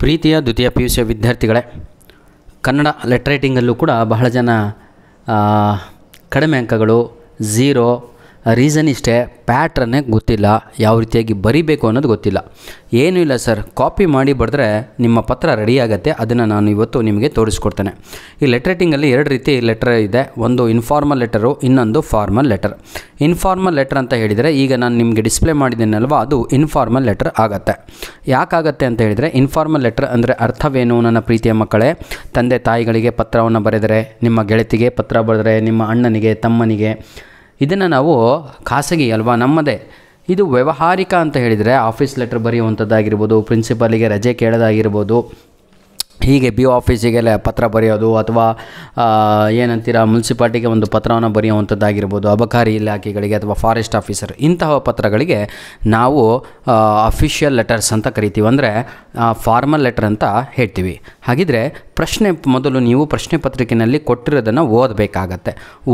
ಪ್ರೀತಿಯ ದ್ವಿತೀಯ P U C ವಿದ್ಯಾರ್ಥಿಗಳೇ, ಕನ್ನಡ ಲೆಟರ್ ರೈಟಿಂಗಲ್ಲೂ ಕೂಡ ಬಹಳ ಜನ ಕಡಿಮೆ ಅಂಕಗಳು, ಝೀರೋ, ರೀಸನ್ ಇಷ್ಟೇ, ಪ್ಯಾಟ್ರನ್ನೇ ಗೊತ್ತಿಲ್ಲ, ಯಾವ ರೀತಿಯಾಗಿ ಬರೀಬೇಕು ಅನ್ನೋದು ಗೊತ್ತಿಲ್ಲ. ಏನೂ ಇಲ್ಲ ಸರ್, ಕಾಪಿ ಮಾಡಿ ಬರೆದ್ರೆ ನಿಮ್ಮ ಪತ್ರ ರೆಡಿ ಆಗುತ್ತೆ. ಅದನ್ನು ನಾನು ಇವತ್ತು ನಿಮಗೆ ತೋರಿಸ್ಕೊಡ್ತೇನೆ. ಈ ಲೆಟರ್ ರೈಟಿಂಗಲ್ಲಿ ಎರಡು ರೀತಿ ಲೆಟರ್ ಇದೆ. ಒಂದು ಇನ್ಫಾರ್ಮಲ್ ಲೆಟರು, ಇನ್ನೊಂದು ಫಾರ್ಮಲ್ ಲೆಟರ್. ಇನ್ಫಾರ್ಮಲ್ ಲೆಟರ್ ಅಂತ ಹೇಳಿದರೆ ಈಗ ನಾನು ನಿಮಗೆ ಡಿಸ್ಪ್ಲೇ ಮಾಡಿದ್ದೀನಲ್ವ, ಅದು ಇನ್ಫಾರ್ಮಲ್ ಲೆಟರ್ ಆಗುತ್ತೆ. ಯಾಕಾಗತ್ತೆ ಅಂತ ಹೇಳಿದರೆ, ಇನ್ಫಾರ್ಮಲ್ ಲೆಟರ್ ಅಂದರೆ ಅರ್ಥವೇನು? ನನ್ನ ಪ್ರೀತಿಯ ಮಕ್ಕಳೇ, ತಂದೆ ತಾಯಿಗಳಿಗೆ ಪತ್ರವನ್ನು ಬರೆದರೆ, ನಿಮ್ಮ ಗೆಳತಿಗೆ ಪತ್ರ ಬರೆದರೆ, ನಿಮ್ಮ ಅಣ್ಣನಿಗೆ, ತಮ್ಮನಿಗೆ, ಇದನ್ನು ನಾವು ಖಾಸಗಿ ಅಲ್ವಾ, ನಮ್ಮದೇ. ಇದು ವ್ಯಾವಹಾರಿಕ ಅಂತ ಹೇಳಿದರೆ ಆಫೀಸ್ ಲೆಟರ್ ಬರೆಯುವಂಥದ್ದಾಗಿರ್ಬೋದು, ಪ್ರಿನ್ಸಿಪಾಲಿಗೆ ರಜೆ ಕೇಳೋದಾಗಿರ್ಬೋದು, ಹೀಗೆ ಬಿ ಆಫೀಸಿಗೆಲ್ಲ ಪತ್ರ ಬರೆಯೋದು, ಅಥವಾ ಏನಂತೀರ ಮುನ್ಸಿಪಾಲ್ಟಿಗೆ ಒಂದು ಪತ್ರವನ್ನು ಬರೆಯುವಂಥದ್ದಾಗಿರ್ಬೋದು, ಅಬಕಾರಿ ಇಲಾಖೆಗಳಿಗೆ ಅಥವಾ ಫಾರೆಸ್ಟ್ ಆಫೀಸರ್, ಇಂತಹ ಪತ್ರಗಳಿಗೆ ನಾವು ಅಫಿಷಿಯಲ್ ಲೆಟರ್ಸ್ ಅಂತ ಕರಿತೀವಿ, ಅಂದರೆ ಫಾರ್ಮಲ್ ಲೆಟರ್ ಅಂತ ಹೇಳ್ತೀವಿ. ಹಾಗಿದ್ರೆ ಮೊದಲು ನೀವು ಪ್ರಶ್ನೆ ಪತ್ರಿಕೆಯಲ್ಲಿ ಕೊಟ್ಟಿರೋದನ್ನು ಓದಬೇಕಾಗತ್ತೆ.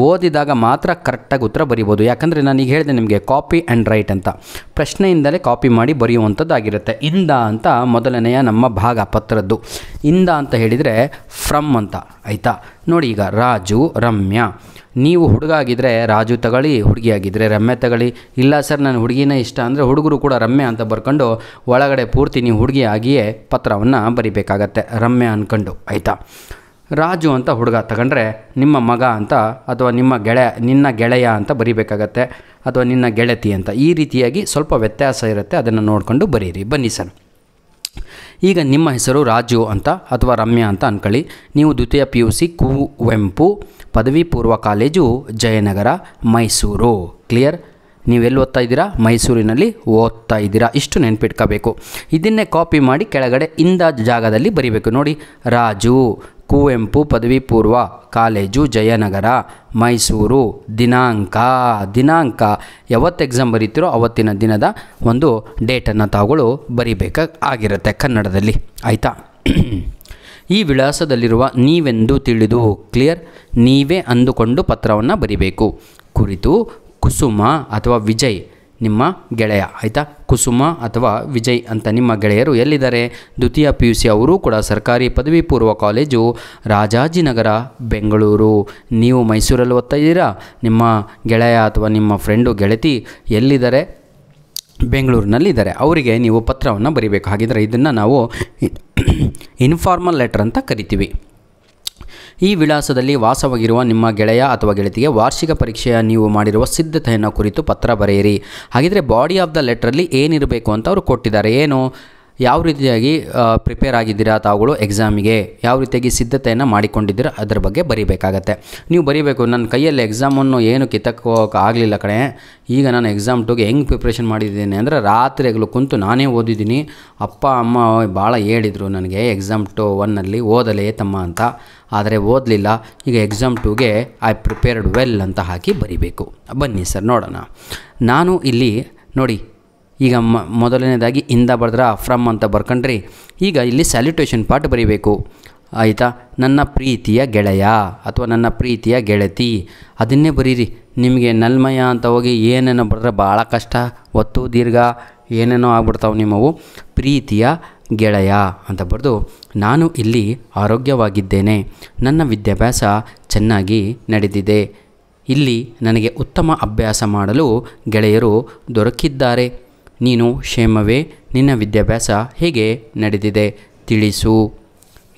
ಓದಿದಾಗ ಮಾತ್ರ ಕರೆಕ್ಟಾಗಿ ಉತ್ತರ ಬರಿಬೋದು. ಯಾಕಂದರೆ ನಾನೀಗ ಹೇಳಿದೆ ನಿಮಗೆ ಕಾಪಿ ಆ್ಯಂಡ್ ರೈಟ್ ಅಂತ, ಪ್ರಶ್ನೆಯಿಂದಲೇ ಕಾಪಿ ಮಾಡಿ ಬರೆಯುವಂಥದ್ದಾಗಿರುತ್ತೆ. ಇಂದ ಅಂತ ಮೊದಲನೆಯ ನಮ್ಮ ಭಾಗ ಪತ್ರದ್ದು. ಇಂದ ಅಂತ ಹೇಳಿದರೆ ಫ್ರಮ್ ಅಂತ, ಆಯಿತಾ? ನೋಡಿ, ಈಗ ರಾಜು, ರಮ್ಯಾ. ನೀವು ಹುಡುಗ ಆಗಿದ್ದರೆ ರಾಜು ತಗೊಳ್ಳಿ, ಹುಡುಗಿ ಆಗಿದ್ದರೆ ರಮ್ಯಾ ತಗೊಳ್ಳಿ. ಇಲ್ಲ ಸರ್ ನಾನು ಹುಡುಗಿನೇ ಇಷ್ಟ ಅಂದರೆ ಹುಡುಗರು ಕೂಡ ರಮ್ಯಾ ಅಂತ ಬರ್ಕೊಂಡು ಒಳಗಡೆ ಪೂರ್ತಿ ನೀವು ಹುಡುಗಿ ಆಗಿಯೇ ಪತ್ರವನ್ನು ಬರಿಬೇಕಾಗತ್ತೆ, ರಮ್ಯಾ ಅಂದ್ಕೊಂಡು, ಆಯಿತಾ? ರಾಜು ಅಂತ ಹುಡುಗ ತಗೊಂಡ್ರೆ ನಿಮ್ಮ ಮಗ ಅಂತ ಅಥವಾ ನಿನ್ನ ಗೆಳೆಯ ಅಂತ ಬರಿಬೇಕಾಗತ್ತೆ, ಅಥವಾ ನಿನ್ನ ಗೆಳತಿ ಅಂತ. ಈ ರೀತಿಯಾಗಿ ಸ್ವಲ್ಪ ವ್ಯತ್ಯಾಸ ಇರುತ್ತೆ, ಅದನ್ನು ನೋಡಿಕೊಂಡು ಬರೀರಿ. ಬನ್ನಿ ಸರ್, ಈಗ ನಿಮ್ಮ ಹೆಸರು ರಾಜು ಅಂತ ಅಥವಾ ರಮ್ಯಾ ಅಂತ ಅಂದ್ಕೊಳ್ಳಿ. ನೀವು ದ್ವಿತೀಯ ಪಿ ಯು ಸಿ ಕುವೆಂಪು ಪದವಿ ಪೂರ್ವ ಕಾಲೇಜು, ಜಯನಗರ, ಮೈಸೂರು. ಕ್ಲಿಯರ್? ನೀವೆಲ್ಲಿ ಓದ್ತಾ ಇದ್ದೀರಾ? ಮೈಸೂರಿನಲ್ಲಿ ಓದ್ತಾ ಇದ್ದೀರಾ. ಇಷ್ಟು ನೆನ್ಪಿಟ್ಕೋಬೇಕು. ಇದನ್ನೇ ಕಾಪಿ ಮಾಡಿ ಕೆಳಗಡೆ ಇಂದ ಜಾಗದಲ್ಲಿ ಬರೀಬೇಕು. ನೋಡಿ, ರಾಜು, ಕುವೆಂಪು ಪದವಿ ಪೂರ್ವ ಕಾಲೇಜು, ಜಯನಗರ, ಮೈಸೂರು. ದಿನಾಂಕ ಯಾವತ್ತು ಎಕ್ಸಾಮ್ ಬರೀತಿರೋ ಅವತ್ತಿನ ದಿನದ ಒಂದು ಡೇಟನ್ನು ತಾವುಗಳು ಬರಿಬೇಕಾಗಿರುತ್ತೆ ಕನ್ನಡದಲ್ಲಿ, ಆಯಿತಾ? ಈ ವಿಳಾಸದಲ್ಲಿರುವ ನೀವೆಂದು ತಿಳಿದು, ಕ್ಲಿಯರ್? ನೀವೇ ಅಂದುಕೊಂಡು ಪತ್ರವನ್ನು ಬರಿಬೇಕು. ಕುರಿತು ಕುಸುಮ ಅಥವಾ ವಿಜಯ್, ನಿಮ್ಮ ಗೆಳೆಯ, ಆಯಿತಾ? ಕುಸುಮ ಅಥವಾ ವಿಜಯ್ ಅಂತ ನಿಮ್ಮ ಗೆಳೆಯರು ಎಲ್ಲಿದ್ದಾರೆ? ದ್ವಿತೀಯ ಪಿ ಯು ಸಿ ಅವರು ಕೂಡ ಸರ್ಕಾರಿ ಪದವಿ ಪೂರ್ವ ಕಾಲೇಜು, ರಾಜಾಜಿನಗರ, ಬೆಂಗಳೂರು. ನೀವು ಮೈಸೂರಲ್ಲಿ ಓದ್ತಾ ಇದ್ದೀರಾ, ನಿಮ್ಮ ಗೆಳೆಯ ಅಥವಾ ನಿಮ್ಮ ಫ್ರೆಂಡು, ಗೆಳತಿ ಎಲ್ಲಿದ್ದಾರೆ? ಬೆಂಗಳೂರಿನಲ್ಲಿದ್ದಾರೆ. ಅವರಿಗೆ ನೀವು ಪತ್ರವನ್ನು ಬರೀಬೇಕು. ಹಾಗಿದ್ರೆ ಇದನ್ನು ನಾವು ಇನ್ಫಾರ್ಮಲ್ ಲೆಟರ್ ಅಂತ ಕರಿತೀವಿ. ಈ ವಿಳಾಸದಲ್ಲಿ ವಾಸವಾಗಿರುವ ನಿಮ್ಮ ಗೆಳೆಯ ಅಥವಾ ಗೆಳತಿಗೆ ವಾರ್ಷಿಕ ಪರೀಕ್ಷೆಯ ನೀವು ಮಾಡಿರುವ ಸಿದ್ಧತೆಯನ್ನು ಕುರಿತು ಪತ್ರ ಬರೆಯಿರಿ. ಹಾಗಿದ್ರೆ ಬಾಡಿ ಆಫ್ ದ ಲೆಟ್ರಲ್ಲಿ ಏನಿರಬೇಕು ಅಂತ ಅವರು ಕೊಟ್ಟಿದ್ದಾರೆ. ಏನು, ಯಾವ ರೀತಿಯಾಗಿ ಪ್ರಿಪೇರ್ ಆಗಿದ್ದೀರಾ ತಾವುಗಳು ಎಕ್ಸಾಮಿಗೆ, ಯಾವ ರೀತಿಯಾಗಿ ಸಿದ್ಧತೆಯನ್ನು ಮಾಡಿಕೊಂಡಿದ್ದೀರಾ ಅದರ ಬಗ್ಗೆ ಬರೀಬೇಕಾಗತ್ತೆ. ನೀವು ಬರೀಬೇಕು, ನನ್ನ ಕೈಯಲ್ಲಿ ಎಕ್ಸಾಮನ್ನು ಏನು ಕಿತ್ತಕ್ಕೋಕೆ ಆಗಲಿಲ್ಲ ಕಣೆ, ಈಗ ನಾನು ಎಕ್ಸಾಮ್ 2ಗೆ ಹೆಂಗೆ ಪ್ರಿಪ್ರೇಷನ್ ಮಾಡಿದ್ದೀನಿ ಅಂದರೆ ರಾತ್ರಿಗಳು ಕುಂತು ನಾನೇ ಓದಿದ್ದೀನಿ. ಅಪ್ಪ ಅಮ್ಮ ಭಾಳ ಹೇಳಿದರು ನನಗೆ ಎಕ್ಸಾಮ್ 1ನಲ್ಲಿ ಓದಲೇ ತಮ್ಮ ಅಂತ, ಆದರೆ ಓದಲಿಲ್ಲ. ಈಗ ಎಕ್ಸಾಮ್ 2ಗೆ ಐ ಪ್ರಿಪೇರ್ಡ್ ವೆಲ್ ಅಂತ ಹಾಕಿ ಬರೀಬೇಕು. ಬನ್ನಿ ಸರ್ ನೋಡೋಣ. ನಾನು ಇಲ್ಲಿ ನೋಡಿ, ಈಗ ಮೊದಲನೇದಾಗಿ ಇಂದ ಬರೆದ್ರೆ ಫ್ರಮ್ ಅಂತ ಬರ್ಕೊಂಡ್ರಿ. ಈಗ ಇಲ್ಲಿ ಸ್ಯಾಲ್ಯುಟೇಷನ್ ಪಾರ್ಟ್ ಬರೀಬೇಕು, ಆಯಿತಾ? ನನ್ನ ಪ್ರೀತಿಯ ಗೆಳೆಯ ಅಥವಾ ನನ್ನ ಪ್ರೀತಿಯ ಗೆಳತಿ, ಅದನ್ನೇ ಬರೀರಿ. ನಿಮಗೆ ನಲ್ಮಯ ಅಂತ ಹೋಗಿ ಏನೇನೋ ಬರೆದ್ರೆ ಭಾಳ ಕಷ್ಟ, ಒತ್ತು ದೀರ್ಘ ಏನೇನೋ ಆಗ್ಬಿಡ್ತಾವೆ ನಿಮ್ಮವು. ಪ್ರೀತಿಯ ಗೆಳೆಯ ಅಂತ ಬರೆದು, ನಾನು ಇಲ್ಲಿ ಆರೋಗ್ಯವಾಗಿದ್ದೇನೆ, ನನ್ನ ವಿದ್ಯಾಭ್ಯಾಸ ಚೆನ್ನಾಗಿ ನಡೆದಿದೆ, ಇಲ್ಲಿ ನನಗೆ ಉತ್ತಮ ಅಭ್ಯಾಸ ಮಾಡಲು ಗೆಳೆಯರು ದೊರಕಿದ್ದಾರೆ, ನೀನು ಕ್ಷೇಮವೇ, ನಿನ್ನ ವಿದ್ಯಾಭ್ಯಾಸ ಹೇಗೆ ನಡೆದಿದೆ ತಿಳಿಸು.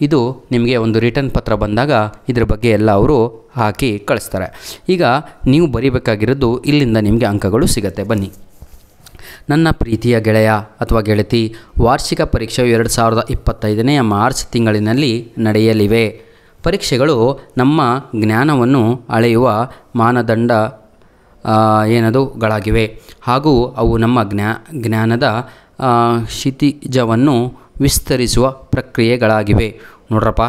ಇದು ನಿಮಗೆ ಒಂದು ರಿಟರ್ನ್ ಪತ್ರ ಬಂದಾಗ ಇದ್ರ ಬಗ್ಗೆ ಎಲ್ಲ ಅವರು ಹಾಕಿ ಕಳಿಸ್ತಾರೆ. ಈಗ ನೀವು ಬರೀಬೇಕಾಗಿರೋದು ಇಲ್ಲಿಂದ ನಿಮಗೆ ಅಂಕಗಳು ಸಿಗುತ್ತೆ. ಬನ್ನಿ. ನನ್ನ ಪ್ರೀತಿಯ ಗೆಳೆಯ ಅಥವಾ ಗೆಳತಿ, ವಾರ್ಷಿಕ ಪರೀಕ್ಷೆಯು 2025ನೇ ಮಾರ್ಚ್ ತಿಂಗಳಿನಲ್ಲಿ ನಡೆಯಲಿವೆ. ಪರೀಕ್ಷೆಗಳು ನಮ್ಮ ಜ್ಞಾನವನ್ನು ಅಳೆಯುವ ಮಾನದಂಡಗಳಾಗಿವೆ ಹಾಗೂ ಅವು ನಮ್ಮ ಜ್ಞಾನದ ಕ್ಷಿತಿಜವನ್ನು ವಿಸ್ತರಿಸುವ ಪ್ರಕ್ರಿಯೆಗಳಾಗಿವೆ. ನೋಡ್ರಪ್ಪ,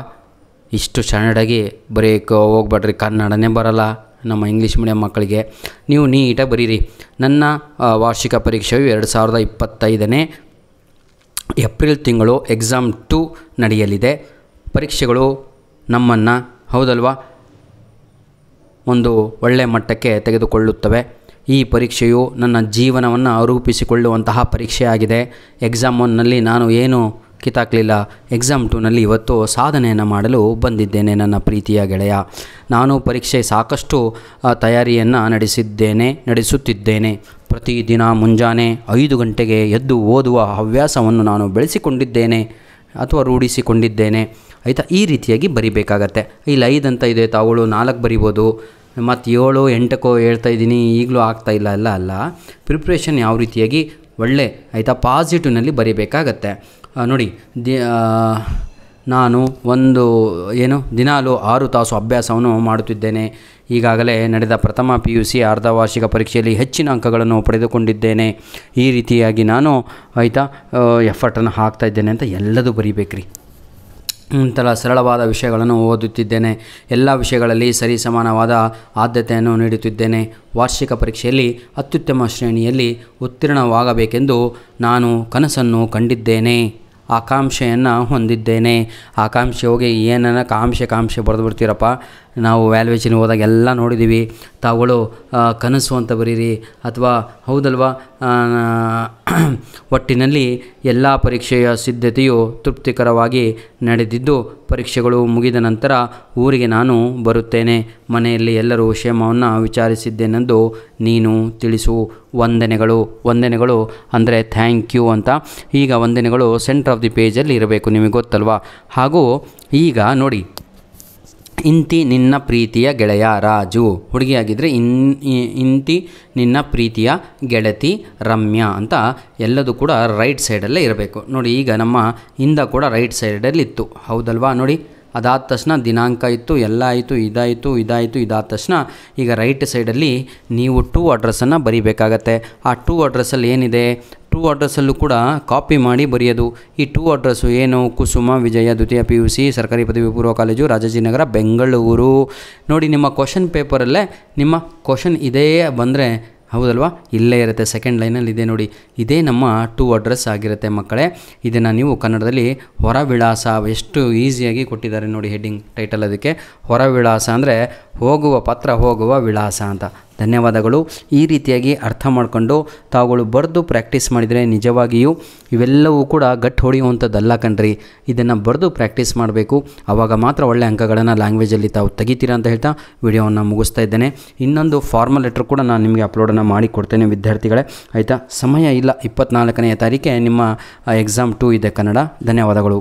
ಇಷ್ಟು ಸಣ್ಣದಾಗಿ ಬರೆಯೋಕ್ಕೆ ಹೋಗ್ಬೇಡ್ರಿ, ಕನ್ನಡನೇ ಬರಲ್ಲ ನಮ್ಮ ಇಂಗ್ಲೀಷ್ ಮೀಡಿಯಂ ಮಕ್ಕಳಿಗೆ. ನೀವು ನೀಟಾಗಿ ಬರೀರಿ. ನನ್ನ ವಾರ್ಷಿಕ ಪರೀಕ್ಷೆಯು 2025ನೇ ಏಪ್ರಿಲ್ ತಿಂಗಳು ಎಕ್ಸಾಮ್ 2 ನಡೆಯಲಿದೆ. ಪರೀಕ್ಷೆಗಳು ನಮ್ಮನ್ನು, ಹೌದಲ್ವಾ, ಒಂದು ಒಳ್ಳೆಯ ಮಟ್ಟಕ್ಕೆ ತೆಗೆದುಕೊಳ್ಳುತ್ತವೆ. ಈ ಪರೀಕ್ಷೆಯು ನನ್ನ ಜೀವನವನ್ನು ರೂಪಿಸಿಕೊಳ್ಳುವಂತಹ ಪರೀಕ್ಷೆಯಾಗಿದೆ. ಎಕ್ಸಾಮ್ 1ನಲ್ಲಿ ನಾನು ಏನು ಕಿತ್ತಾಕಲಿಲ್ಲ. ಎಕ್ಸಾಮ್ 2ನಲ್ಲಿ ಇವತ್ತು ಸಾಧನೆಯನ್ನು ಮಾಡಲು ಬಂದಿದ್ದೇನೆ ನನ್ನ ಪ್ರೀತಿಯ ಗೆಳೆಯ. ನಾನು ಪರೀಕ್ಷೆ ಸಾಕಷ್ಟು ತಯಾರಿಯನ್ನು ನಡೆಸುತ್ತಿದ್ದೇನೆ. ಪ್ರತಿದಿನ ಮುಂಜಾನೆ 5 ಗಂಟೆಗೆ ಎದ್ದು ಓದುವ ಹವ್ಯಾಸವನ್ನು ನಾನು ಬೆಳೆಸಿಕೊಂಡಿದ್ದೇನೆ ಅಥವಾ ರೂಢಿಸಿಕೊಂಡಿದ್ದೇನೆ. ಆಯಿತಾ, ಈ ರೀತಿಯಾಗಿ ಬರಿಬೇಕಾಗತ್ತೆ. ಇಲ್ಲಿ 5 ಅಂತ ಇದೆ, ತಾವುಗಳು 4 ಬರಿಬೋದು. ಮತ್ತು 7, 8ಕ್ಕೋ ಹೇಳ್ತಾ ಇದ್ದೀನಿ, ಈಗಲೂ ಆಗ್ತಾಯಿಲ್ಲ ಅಲ್ಲ. ಪ್ರಿಪ್ರೇಷನ್ ಯಾವ ರೀತಿಯಾಗಿ ಒಳ್ಳೆ ಆಯಿತಾ ಪಾಸಿಟಿವ್ನಲ್ಲಿ ಬರಿಬೇಕಾಗತ್ತೆ. ನೋಡಿ, ನಾನು ದಿನಾಲು 6 ತಾಸು ಅಭ್ಯಾಸವನ್ನು ಮಾಡುತ್ತಿದ್ದೇನೆ. ಈಗಾಗಲೇ ನಡೆದ ಪ್ರಥಮ PUC ಅರ್ಧವಾರ್ಷಿಕ ಪರೀಕ್ಷೆಯಲ್ಲಿ ಹೆಚ್ಚಿನ ಅಂಕಗಳನ್ನು ಪಡೆದುಕೊಂಡಿದ್ದೇನೆ. ಈ ರೀತಿಯಾಗಿ ನಾನು ಆಯಿತಾ ಎಫರ್ಟನ್ನು ಹಾಕ್ತಾಯಿದ್ದೇನೆ ಅಂತ ಎಲ್ಲದೂ ಬರಿಬೇಕ್ರಿ. ಇಂಥ ಸರಳವಾದ ವಿಷಯಗಳನ್ನು ಓದುತ್ತಿದ್ದೇನೆ. ಎಲ್ಲ ವಿಷಯಗಳಲ್ಲಿ ಸರಿಸಮಾನವಾದ ಆದ್ಯತೆಯನ್ನು ನೀಡುತ್ತಿದ್ದೇನೆ. ವಾರ್ಷಿಕ ಪರೀಕ್ಷೆಯಲ್ಲಿ ಅತ್ಯುತ್ತಮ ಶ್ರೇಣಿಯಲ್ಲಿ ಉತ್ತೀರ್ಣವಾಗಬೇಕೆಂದು ನಾನು ಕನಸನ್ನು ಕಂಡಿದ್ದೇನೆ. ಆಕಾಂಕ್ಷೆಯನ್ನು ಹೊಂದಿದ್ದೇನೆ. ಆಕಾಂಕ್ಷೆ ಹೋಗಿ ಏನನ್ನ ಕಾಂಕ್ಷೆ ಬರೆದು ಬಿಡ್ತೀರಪ್ಪ. ನಾವು ವ್ಯಾಲ್ಯೂಯೇಷನ್ ಹೋದಾಗ ಎಲ್ಲ ನೋಡಿದ್ದೀವಿ. ತಾವುಗಳು ಕನಸು ಅಂತ ಬರೀರಿ, ಅಥವಾ ಹೌದಲ್ವಾ. ಒಟ್ಟಿನಲ್ಲಿ ಎಲ್ಲ ಪರೀಕ್ಷೆಯ ಸಿದ್ಧತೆಯು ತೃಪ್ತಿಕರವಾಗಿ ನಡೆದಿದ್ದು, ಪರೀಕ್ಷೆಗಳು ಮುಗಿದ ನಂತರ ಊರಿಗೆ ನಾನು ಬರುತ್ತೇನೆ. ಮನೆಯಲ್ಲಿ ಎಲ್ಲರೂ ಕ್ಷೇಮವನ್ನು ವಿಚಾರಿಸಿದ್ದೇನೆಂದು ನೀನು ತಿಳಿಸು. ವಂದನೆಗಳು ಅಂದರೆ ಥ್ಯಾಂಕ್ ಯು ಅಂತ. ಈಗ ವಂದನೆಗಳು ಸೆಂಟರ್ ಆಫ್ ದಿ ಪೇಜಲ್ಲಿ ಇರಬೇಕು, ನಿಮಗೆ ಗೊತ್ತಲ್ವಾ. ಹಾಗೂ ಈಗ ನೋಡಿ, ಇಂತಿ ನಿನ್ನ ಪ್ರೀತಿಯ ಗೆಳೆಯ ರಾಜು. ಹುಡುಗಿಯಾಗಿದ್ದರೆ ಇಂತಿ ನಿನ್ನ ಪ್ರೀತಿಯ ಗೆಳತಿ ರಮ್ಯಾ ಅಂತ ಎಲ್ಲದೂ ಕೂಡ ರೈಟ್ ಸೈಡಲ್ಲೇ ಇರಬೇಕು. ನೋಡಿ, ಈಗ ನಮ್ಮ ಇಂದ ಕೂಡ ರೈಟ್ ಸೈಡಲ್ಲಿತ್ತು, ಹೌದಲ್ವಾ. ನೋಡಿ, ಅದಾದ ತಕ್ಷಣ ದಿನಾಂಕ ಇತ್ತು, ಎಲ್ಲ ಆಯಿತು, ಇದಾದ ತಕ್ಷಣ ಈಗ ರೈಟ್ ಸೈಡಲ್ಲಿ ನೀವು 2 ಅಡ್ರೆಸ್ಸನ್ನು ಬರೀಬೇಕಾಗತ್ತೆ. ಆ 2 ಅಡ್ರೆಸ್ಸಲ್ಲಿ ಏನಿದೆ, 2 ಅಡ್ರೆಸ್ಸಲ್ಲೂ ಕೂಡ ಕಾಪಿ ಮಾಡಿ ಬರೆಯೋದು. ಈ 2 ಅಡ್ರೆಸ್ಸು ಏನು? ಕುಸುಮ ವಿಜಯ ದ್ವಿತೀಯ PUC ಸರ್ಕಾರಿ ಪದವಿ ಪೂರ್ವ ಕಾಲೇಜು, ರಾಜಾಜಿನಗರ, ಬೆಂಗಳೂರು. ನೋಡಿ, ನಿಮ್ಮ ಕ್ವಶನ್ ಪೇಪರಲ್ಲೇ ನಿಮ್ಮ ಕ್ವಶನ್ ಇದೇ ಬಂದರೆ ಹೌದಲ್ವಾ, ಇಲ್ಲೇ ಇರುತ್ತೆ, ಸೆಕೆಂಡ್ ಲೈನಲ್ಲಿ ಇದೆ ನೋಡಿ. ಇದೇ ನಮ್ಮ 2 ಅಡ್ರೆಸ್ ಆಗಿರುತ್ತೆ ಮಕ್ಕಳೇ. ಇದನ್ನು ನೀವು ಕನ್ನಡದಲ್ಲಿ ಹೊರ ವಿಳಾಸ, ಎಷ್ಟು ಈಸಿಯಾಗಿ ಕೊಟ್ಟಿದ್ದಾರೆ ನೋಡಿ ಹೆಡ್ಡಿಂಗ್ ಟೈಟಲ್. ಅದಕ್ಕೆ ಹೊರ ವಿಳಾಸ ಅಂದರೆ ಹೋಗುವ ವಿಳಾಸ ಅಂತ. ಧನ್ಯವಾದಗಳು. ಈ ರೀತಿಯಾಗಿ ಅರ್ಥ ಮಾಡಿಕೊಂಡು ತಾವುಗಳು ಬರೆದು ಪ್ರಾಕ್ಟೀಸ್ ಮಾಡಿದರೆ ನಿಜವಾಗಿಯೂ ಇವೆಲ್ಲವೂ ಕೂಡ ಗಟ್ಟು ಹೊಡೆಯುವಂಥದ್ದಲ್ಲ ಕಣ್ರಿ. ಇದನ್ನು ಬರೆದು ಪ್ರಾಕ್ಟೀಸ್ ಮಾಡಬೇಕು, ಆವಾಗ ಮಾತ್ರ ಒಳ್ಳೆ ಅಂಕಗಳನ್ನು ಲ್ಯಾಂಗ್ವೇಜಲ್ಲಿ ತಾವು ತೆಗಿತೀರಾ ಅಂತ ಹೇಳ್ತಾ ವಿಡಿಯೋವನ್ನು ಮುಗಿಸ್ತಾ ಇದ್ದೇನೆ. ಇನ್ನೊಂದು ಫಾರ್ಮಲ್ ಲೆಟ್ರ್ ಕೂಡ ನಾನು ನಿಮಗೆ ಅಪ್ಲೋಡನ್ನು ಮಾಡಿ ಕೊಡ್ತೇನೆ ವಿದ್ಯಾರ್ಥಿಗಳೇ, ಆಯಿತಾ. ಸಮಯ ಇಲ್ಲ, 24ನೇ ತಾರೀಕೆ ನಿಮ್ಮ ಎಕ್ಸಾಮ್ 2 ಇದೆ ಕನ್ನಡ. ಧನ್ಯವಾದಗಳು.